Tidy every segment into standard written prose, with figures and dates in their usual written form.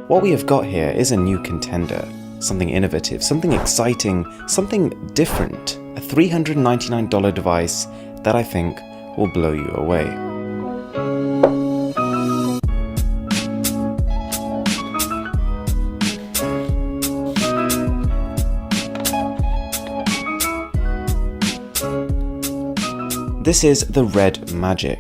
What we have got here is a new contender, something innovative, something exciting, something different, a $399 device that I think will blow you away. This is the Red Magic.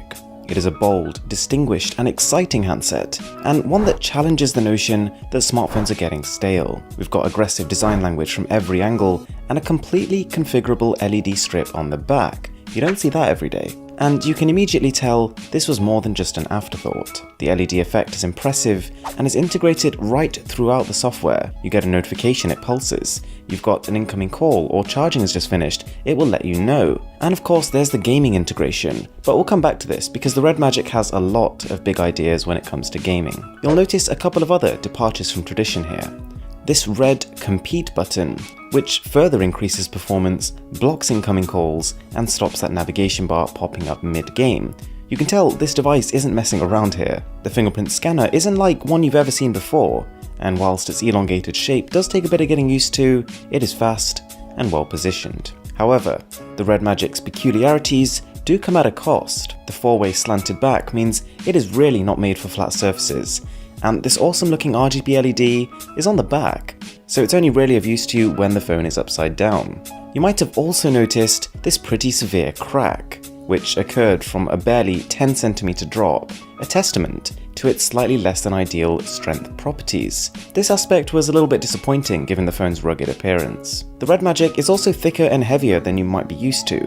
It is a bold, distinguished and exciting handset, and one that challenges the notion that smartphones are getting stale. We've got aggressive design language from every angle and a completely configurable LED strip on the back. You don't see that every day. And you can immediately tell this was more than just an afterthought. The LED effect is impressive and is integrated right throughout the software. You get a notification, it pulses. You've got an incoming call or charging has just finished, it will let you know. And of course there's the gaming integration, but we'll come back to this because the Red Magic has a lot of big ideas when it comes to gaming. You'll notice a couple of other departures from tradition here. This red compete button, which further increases performance, blocks incoming calls, and stops that navigation bar popping up mid-game. You can tell this device isn't messing around here. The fingerprint scanner isn't like one you've ever seen before, and whilst its elongated shape does take a bit of getting used to, it is fast and well positioned. However, the Red Magic's peculiarities do come at a cost. The four-way slanted back means it is really not made for flat surfaces, and this awesome looking RGB LED is on the back, so it's only really of use to you when the phone is upside down. You might have also noticed this pretty severe crack, which occurred from a barely 10cm drop, a testament to its slightly less than ideal strength properties. This aspect was a little bit disappointing given the phone's rugged appearance. The Red Magic is also thicker and heavier than you might be used to,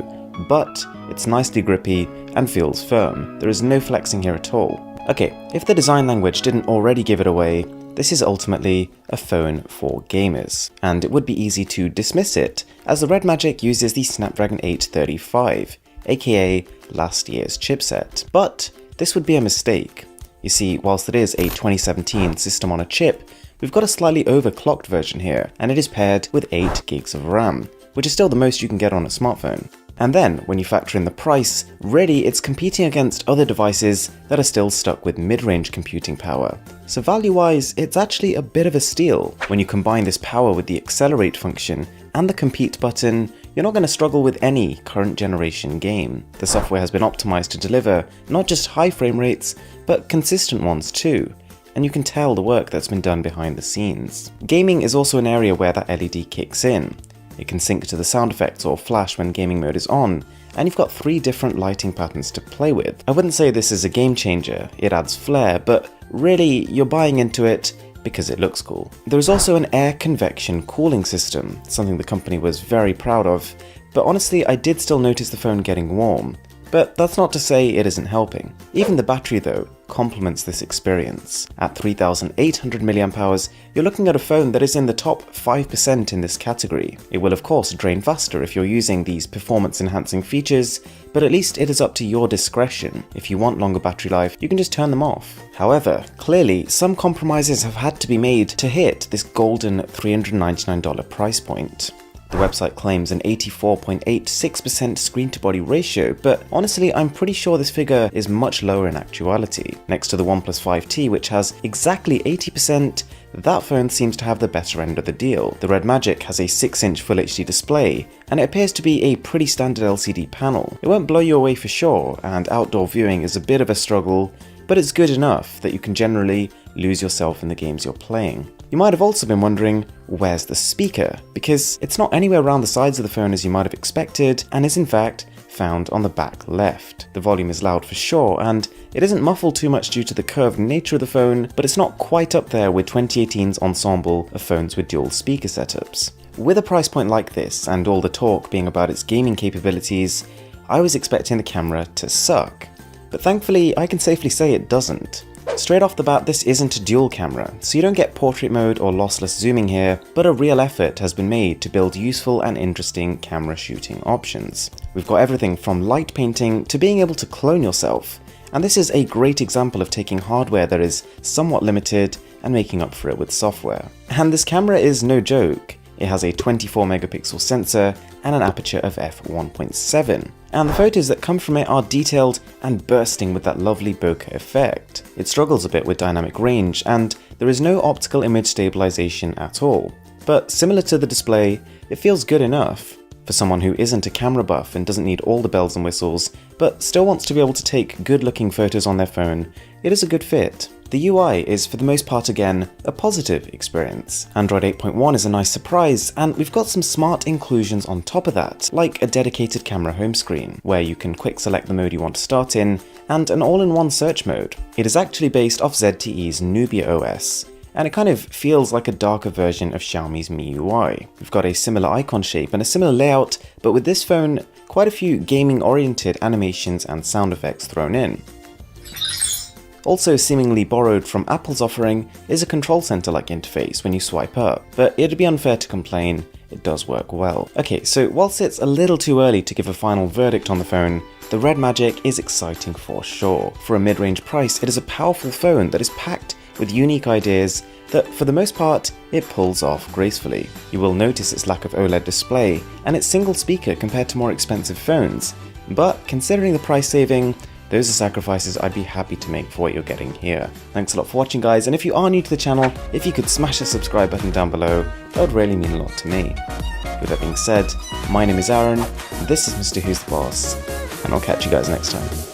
but it's nicely grippy and feels firm. There is no flexing here at all. Okay, if the design language didn't already give it away, this is ultimately a phone for gamers, and it would be easy to dismiss it, as the Red Magic uses the Snapdragon 835, aka last year's chipset. But this would be a mistake. You see, whilst it is a 2017 system on a chip, we've got a slightly overclocked version here, and it is paired with 8 gigs of RAM, which is still the most you can get on a smartphone. And then, when you factor in the price, really it's competing against other devices that are still stuck with mid-range computing power. So value-wise, it's actually a bit of a steal. When you combine this power with the accelerate function and the compete button, you're not going to struggle with any current generation game. The software has been optimized to deliver not just high frame rates, but consistent ones too. And you can tell the work that's been done behind the scenes. Gaming is also an area where that LED kicks in. It can sync to the sound effects or flash when gaming mode is on, and you've got 3 different lighting patterns to play with. I wouldn't say this is a game changer, it adds flair, but really you're buying into it because it looks cool. There is also an air convection cooling system, something the company was very proud of, but honestly I did still notice the phone getting warm. But that's not to say it isn't helping. Even the battery though complements this experience. At 3800 mAh, you're looking at a phone that is in the top 5% in this category. It will of course drain faster if you're using these performance enhancing features, but at least it is up to your discretion. If you want longer battery life, you can just turn them off. However, clearly some compromises have had to be made to hit this golden $399 price point. The website claims an 84.86% screen-to-body ratio, but honestly I'm pretty sure this figure is much lower in actuality. Next to the OnePlus 5T, which has exactly 80%, that phone seems to have the better end of the deal. The Red Magic has a 6-inch Full HD display, and it appears to be a pretty standard LCD panel. It won't blow you away for sure, and outdoor viewing is a bit of a struggle, but it's good enough that you can generally lose yourself in the games you're playing. You might have also been wondering, where's the speaker? Because it's not anywhere around the sides of the phone as you might have expected, and is in fact found on the back left. The volume is loud for sure, and it isn't muffled too much due to the curved nature of the phone, but it's not quite up there with 2018's ensemble of phones with dual speaker setups. With a price point like this, and all the talk being about its gaming capabilities, I was expecting the camera to suck. But thankfully, I can safely say it doesn't. Straight off the bat, this isn't a dual camera, so you don't get portrait mode or lossless zooming here, but a real effort has been made to build useful and interesting camera shooting options. We've got everything from light painting to being able to clone yourself, and this is a great example of taking hardware that is somewhat limited and making up for it with software. And this camera is no joke. It has a 24 megapixel sensor and an aperture of f1.7. And the photos that come from it are detailed and bursting with that lovely bokeh effect. It struggles a bit with dynamic range, and there is no optical image stabilization at all. But similar to the display, it feels good enough. For someone who isn't a camera buff and doesn't need all the bells and whistles, but still wants to be able to take good-looking photos on their phone, it is a good fit. The UI is for the most part again a positive experience. Android 8.1 is a nice surprise, and we've got some smart inclusions on top of that, like a dedicated camera home screen, where you can quick select the mode you want to start in, and an all-in-one search mode. It is actually based off ZTE's Nubia OS, and it kind of feels like a darker version of Xiaomi's MIUI. We've got a similar icon shape and a similar layout, but with this phone, quite a few gaming-oriented animations and sound effects thrown in. Also seemingly borrowed from Apple's offering is a control center-like interface when you swipe up, but it'd be unfair to complain, it does work well. Okay, so whilst it's a little too early to give a final verdict on the phone, the Red Magic is exciting for sure. For a mid-range price, it is a powerful phone that is packed with unique ideas that, for the most part, it pulls off gracefully. You will notice its lack of OLED display and its single speaker compared to more expensive phones, but considering the price saving, those are sacrifices I'd be happy to make for what you're getting here. Thanks a lot for watching, guys, and if you are new to the channel, if you could smash the subscribe button down below, that would really mean a lot to me. With that being said, my name is Aaron, this is Mr. Who's the Boss, and I'll catch you guys next time.